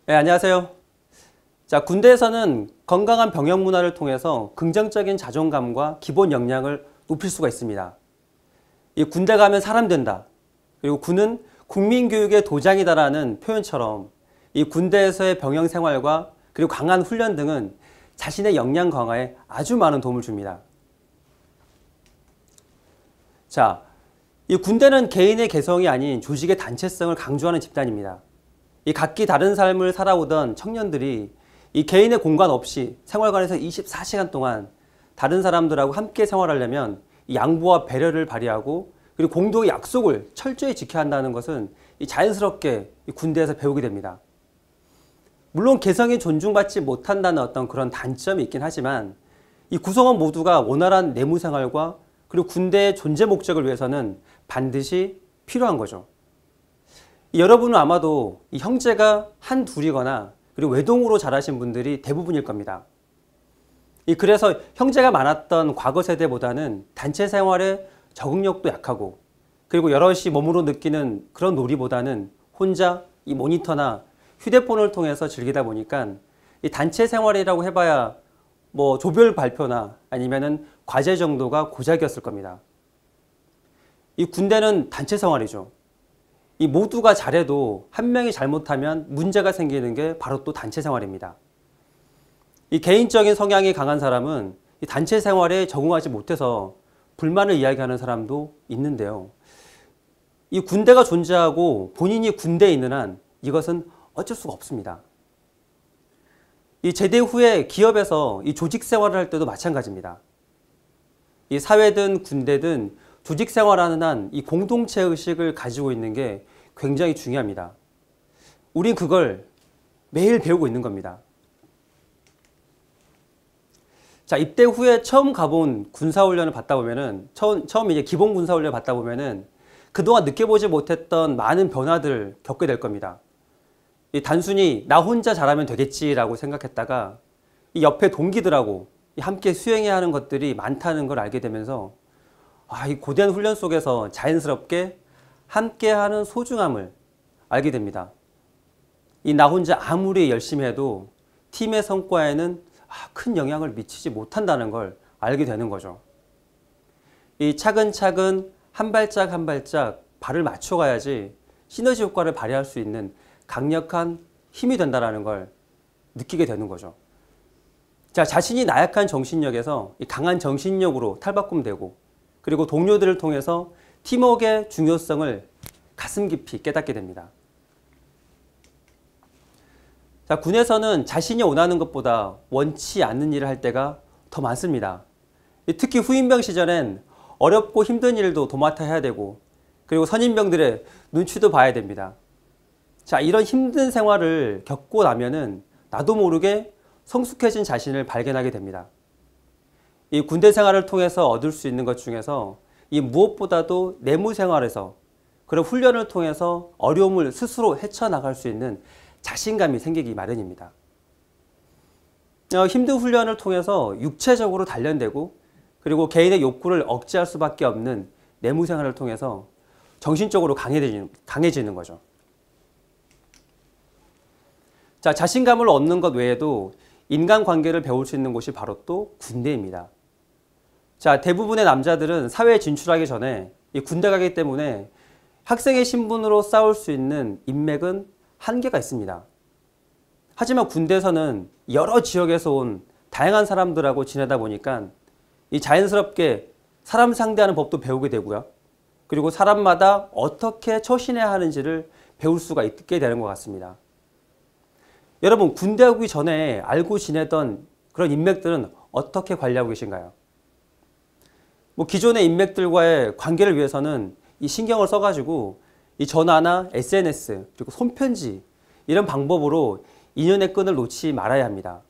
네, 안녕하세요. 자, 군대에서는 건강한 병영 문화를 통해서 긍정적인 자존감과 기본 역량을 높일 수가 있습니다. 이 군대 가면 사람 된다. 그리고 군은 국민교육의 도장이다라는 표현처럼 이 군대에서의 병영 생활과 그리고 강한 훈련 등은 자신의 역량 강화에 아주 많은 도움을 줍니다. 자, 이 군대는 개인의 개성이 아닌 조직의 단체성을 강조하는 집단입니다. 이 각기 다른 삶을 살아오던 청년들이 이 개인의 공간 없이 생활관에서 24시간 동안 다른 사람들하고 함께 생활하려면 이 양보와 배려를 발휘하고 그리고 공동의 약속을 철저히 지켜야 한다는 것은 이 자연스럽게 이 군대에서 배우게 됩니다. 물론 개성이 존중받지 못한다는 어떤 그런 단점이 있긴 하지만 이 구성원 모두가 원활한 내무 생활과 그리고 군대의 존재 목적을 위해서는 반드시 필요한 거죠. 여러분은 아마도 이 형제가 한 둘이거나 그리고 외동으로 자라신 분들이 대부분일 겁니다. 그래서 형제가 많았던 과거 세대보다는 단체 생활에 적응력도 약하고 그리고 여럿이 몸으로 느끼는 그런 놀이보다는 혼자 이 모니터나 휴대폰을 통해서 즐기다 보니까 이 단체 생활이라고 해봐야 뭐 조별 발표나 아니면은 과제 정도가 고작이었을 겁니다. 이 군대는 단체 생활이죠. 이 모두가 잘해도 한 명이 잘못하면 문제가 생기는 게 바로 또 단체 생활입니다. 이 개인적인 성향이 강한 사람은 이 단체 생활에 적응하지 못해서 불만을 이야기하는 사람도 있는데요. 이 군대가 존재하고 본인이 군대에 있는 한 이것은 어쩔 수가 없습니다. 이 제대 후에 기업에서 이 조직 생활을 할 때도 마찬가지입니다. 이 사회든 군대든 조직 생활하는 한 이 공동체 의식을 가지고 있는 게 굉장히 중요합니다. 우린 그걸 매일 배우고 있는 겁니다. 자, 입대 후에 처음 가본 군사훈련을 받다 보면은 처음 이제 기본 군사훈련을 받다 보면은 그동안 느껴보지 못했던 많은 변화들을 겪게 될 겁니다. 이 단순히 나 혼자 잘하면 되겠지라고 생각했다가 이 옆에 동기들하고 함께 수행해야 하는 것들이 많다는 걸 알게 되면서 이 고된 훈련 속에서 자연스럽게 함께하는 소중함을 알게 됩니다. 이 나 혼자 아무리 열심히 해도 팀의 성과에는 큰 영향을 미치지 못한다는 걸 알게 되는 거죠. 이 차근차근 한 발짝 한 발짝 발을 맞춰가야지 시너지 효과를 발휘할 수 있는 강력한 힘이 된다는 걸 느끼게 되는 거죠. 자, 자신이 나약한 정신력에서 이 강한 정신력으로 탈바꿈되고 그리고 동료들을 통해서 팀워크의 중요성을 가슴 깊이 깨닫게 됩니다. 자, 군에서는 자신이 원하는 것보다 원치 않는 일을 할 때가 더 많습니다. 특히 후임병 시절엔 어렵고 힘든 일도 도맡아 해야 되고 그리고 선임병들의 눈치도 봐야 됩니다. 자, 이런 힘든 생활을 겪고 나면은 나도 모르게 성숙해진 자신을 발견하게 됩니다. 이 군대 생활을 통해서 얻을 수 있는 것 중에서 이 무엇보다도 내무 생활에서 그런 훈련을 통해서 어려움을 스스로 헤쳐나갈 수 있는 자신감이 생기기 마련입니다. 힘든 훈련을 통해서 육체적으로 단련되고 그리고 개인의 욕구를 억제할 수밖에 없는 내무 생활을 통해서 정신적으로 강해지는 거죠. 자, 자신감을 얻는 것 외에도 인간관계를 배울 수 있는 곳이 바로 또 군대입니다. 자, 대부분의 남자들은 사회에 진출하기 전에 이 군대 가기 때문에 학생의 신분으로 싸울 수 있는 인맥은 한계가 있습니다. 하지만 군대에서는 여러 지역에서 온 다양한 사람들하고 지내다 보니까 이 자연스럽게 사람 상대하는 법도 배우게 되고요. 그리고 사람마다 어떻게 처신해야 하는지를 배울 수가 있게 되는 것 같습니다. 여러분, 군대 오기 전에 알고 지내던 그런 인맥들은 어떻게 관리하고 계신가요? 기존의 인맥들과의 관계를 위해서는 이 신경을 써가지고 이 전화나 SNS 그리고 손편지 이런 방법으로 인연의 끈을 놓지 말아야 합니다.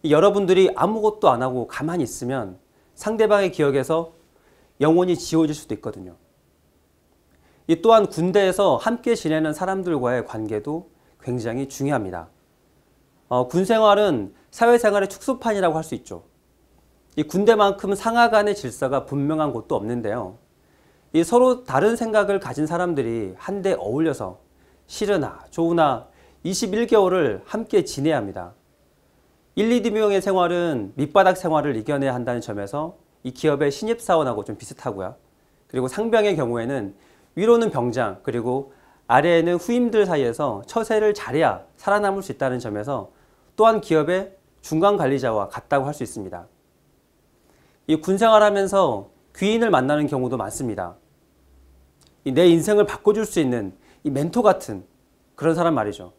여러분들이 아무것도 안 하고 가만히 있으면 상대방의 기억에서 영원히 지워질 수도 있거든요. 또한 군대에서 함께 지내는 사람들과의 관계도 굉장히 중요합니다. 군 생활은 사회생활의 축소판이라고 할 수 있죠. 이 군대만큼 상하 간의 질서가 분명한 곳도 없는데요. 서로 다른 생각을 가진 사람들이 한데 어울려서 싫으나 좋으나 21개월을 함께 지내야 합니다. 1, 2등병의 생활은 밑바닥 생활을 이겨내야 한다는 점에서 이 기업의 신입사원하고 좀 비슷하고요. 그리고 상병의 경우에는 위로는 병장, 그리고 아래에는 후임들 사이에서 처세를 잘해야 살아남을 수 있다는 점에서 또한 기업의 중간 관리자와 같다고 할 수 있습니다. 이 군생활하면서 귀인을 만나는 경우도 많습니다. 내 인생을 바꿔줄 수 있는 이 멘토 같은 그런 사람 말이죠.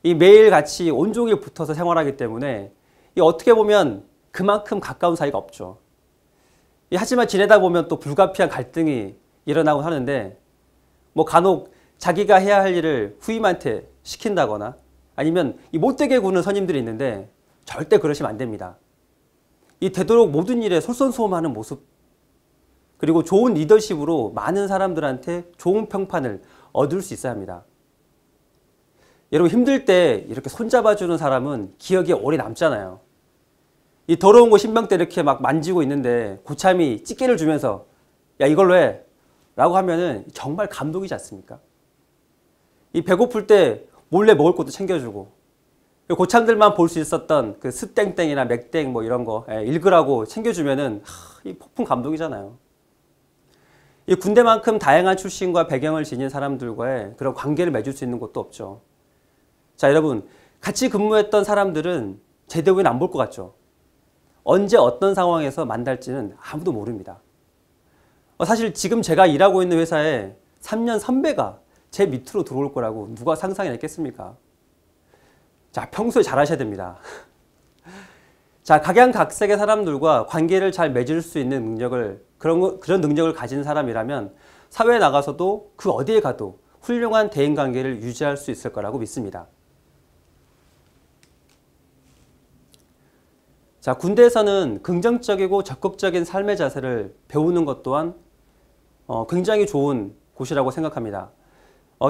이 매일 같이 온종일 붙어서 생활하기 때문에 이 어떻게 보면 그만큼 가까운 사이가 없죠. 하지만 지내다 보면 또 불가피한 갈등이 일어나곤 하는데 뭐 간혹 자기가 해야 할 일을 후임한테 시킨다거나 아니면 이 못되게 구는 선임들이 있는데 절대 그러시면 안 됩니다. 이 되도록 모든 일에 솔선수범하는 모습, 그리고 좋은 리더십으로 많은 사람들한테 좋은 평판을 얻을 수 있어야 합니다. 여러분, 힘들 때 이렇게 손잡아주는 사람은 기억에 오래 남잖아요. 이 더러운 거 신병 때 이렇게 막 만지고 있는데 고참이 찌개를 주면서 야 이걸로 해 라고 하면은 정말 감동이지 않습니까? 이 배고플 때 몰래 먹을 것도 챙겨주고 고참들만 볼 수 있었던 그 습땡땡이나 맥땡 뭐 이런 거 읽으라고 챙겨주면은 이 폭풍 감동이잖아요. 이 군대만큼 다양한 출신과 배경을 지닌 사람들과의 그런 관계를 맺을 수 있는 곳도 없죠. 자, 여러분, 같이 근무했던 사람들은 제대 후에는 안 볼 것 같죠. 언제 어떤 상황에서 만날지는 아무도 모릅니다. 사실 지금 제가 일하고 있는 회사에 3년 선배가 제 밑으로 들어올 거라고 누가 상상이나 했겠습니까? 자, 평소에 잘 하셔야 됩니다. 자, 각양각색의 사람들과 관계를 잘 맺을 수 있는 능력을, 그런 능력을 가진 사람이라면 사회에 나가서도 그 어디에 가도 훌륭한 대인관계를 유지할 수 있을 거라고 믿습니다. 자, 군대에서는 긍정적이고 적극적인 삶의 자세를 배우는 것 또한 굉장히 좋은 곳이라고 생각합니다.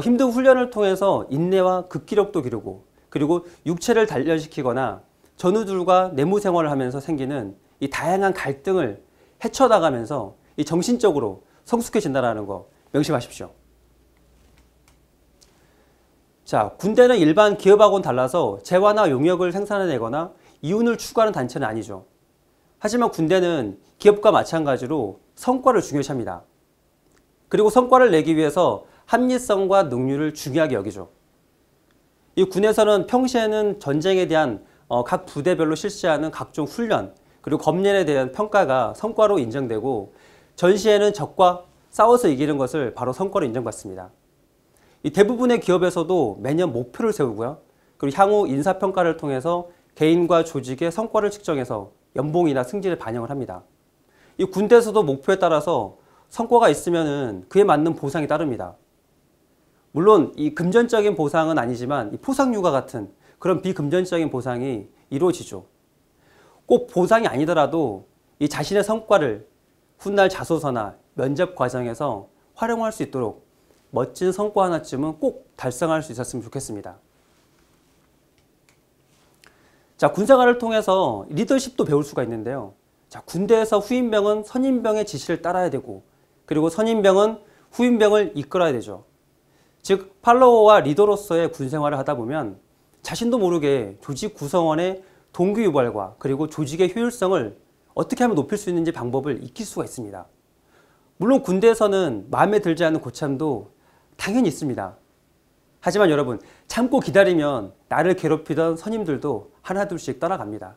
힘든 훈련을 통해서 인내와 극기력도 기르고 그리고 육체를 단련시키거나 전우들과 내무 생활을 하면서 생기는 이 다양한 갈등을 헤쳐나가면서 이 정신적으로 성숙해진다는 거 명심하십시오. 자, 군대는 일반 기업하고는 달라서 재화나 용역을 생산해내거나 이윤을 추구하는 단체는 아니죠. 하지만 군대는 기업과 마찬가지로 성과를 중요시합니다. 그리고 성과를 내기 위해서 합리성과 능률을 중요하게 여기죠. 이 군에서는 평시에는 전쟁에 대한 각 부대별로 실시하는 각종 훈련, 그리고 검열에 대한 평가가 성과로 인정되고 전시에는 적과 싸워서 이기는 것을 바로 성과로 인정받습니다. 이 대부분의 기업에서도 매년 목표를 세우고요. 그리고 향후 인사평가를 통해서 개인과 조직의 성과를 측정해서 연봉이나 승진을 반영을 합니다. 이 군대에서도 목표에 따라서 성과가 있으면은 그에 맞는 보상이 따릅니다. 물론 이 금전적인 보상은 아니지만 이 포상휴가 같은 그런 비금전적인 보상이 이루어지죠. 꼭 보상이 아니더라도 이 자신의 성과를 훗날 자소서나 면접 과정에서 활용할 수 있도록 멋진 성과 하나쯤은 꼭 달성할 수 있었으면 좋겠습니다. 자, 군생활을 통해서 리더십도 배울 수가 있는데요. 자, 군대에서 후임병은 선임병의 지시를 따라야 되고 그리고 선임병은 후임병을 이끌어야 되죠. 즉 팔로워와 리더로서의 군생활을 하다 보면 자신도 모르게 조직 구성원의 동기유발과 그리고 조직의 효율성을 어떻게 하면 높일 수 있는지 방법을 익힐 수가 있습니다. 물론 군대에서는 마음에 들지 않는 고참도 당연히 있습니다. 하지만 여러분, 참고 기다리면 나를 괴롭히던 선임들도 하나둘씩 떠나갑니다.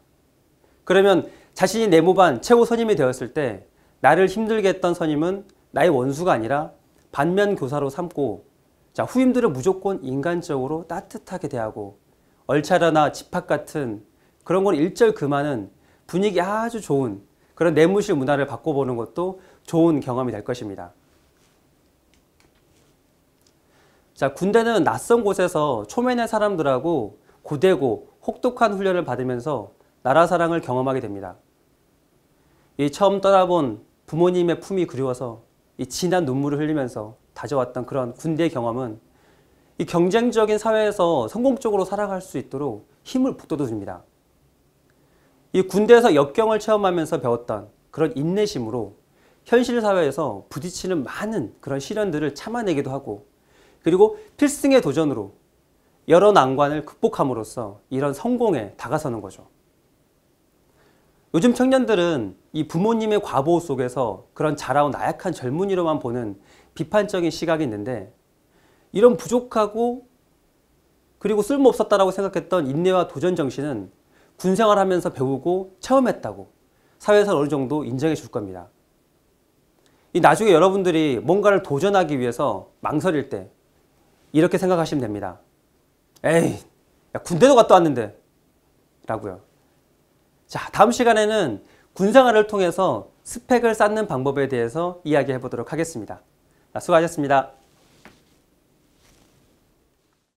그러면 자신이 내무반 최고 선임이 되었을 때 나를 힘들게 했던 선임은 나의 원수가 아니라 반면 교사로 삼고, 자, 후임들은 무조건 인간적으로 따뜻하게 대하고 얼차려나 집합 같은 그런 걸 일절 금하는 분위기 아주 좋은 그런 내무실 문화를 바꿔보는 것도 좋은 경험이 될 것입니다. 자, 군대는 낯선 곳에서 초면의 사람들하고 고되고 혹독한 훈련을 받으면서 나라 사랑을 경험하게 됩니다. 이 처음 떠나본 부모님의 품이 그리워서 이 진한 눈물을 흘리면서 다져왔던 그런 군대 경험은 이 경쟁적인 사회에서 성공적으로 살아갈 수 있도록 힘을 북돋워줍니다. 이 군대에서 역경을 체험하면서 배웠던 그런 인내심으로 현실 사회에서 부딪히는 많은 그런 시련들을 참아내기도 하고, 그리고 필승의 도전으로 여러 난관을 극복함으로써 이런 성공에 다가서는 거죠. 요즘 청년들은 이 부모님의 과보 속에서 그런 자라온 나약한 젊은이로만 보는 비판적인 시각이 있는데, 이런 부족하고 그리고 쓸모없었다라고 생각했던 인내와 도전 정신은 군 생활하면서 배우고 체험했다고 사회에서 어느 정도 인정해 줄 겁니다. 나중에 여러분들이 뭔가를 도전하기 위해서 망설일 때 이렇게 생각하시면 됩니다. 에이, 야, 군대도 갔다 왔는데 라고요. 자, 다음 시간에는 군생활을 통해서 스펙을 쌓는 방법에 대해서 이야기해 보도록 하겠습니다. 수고하셨습니다.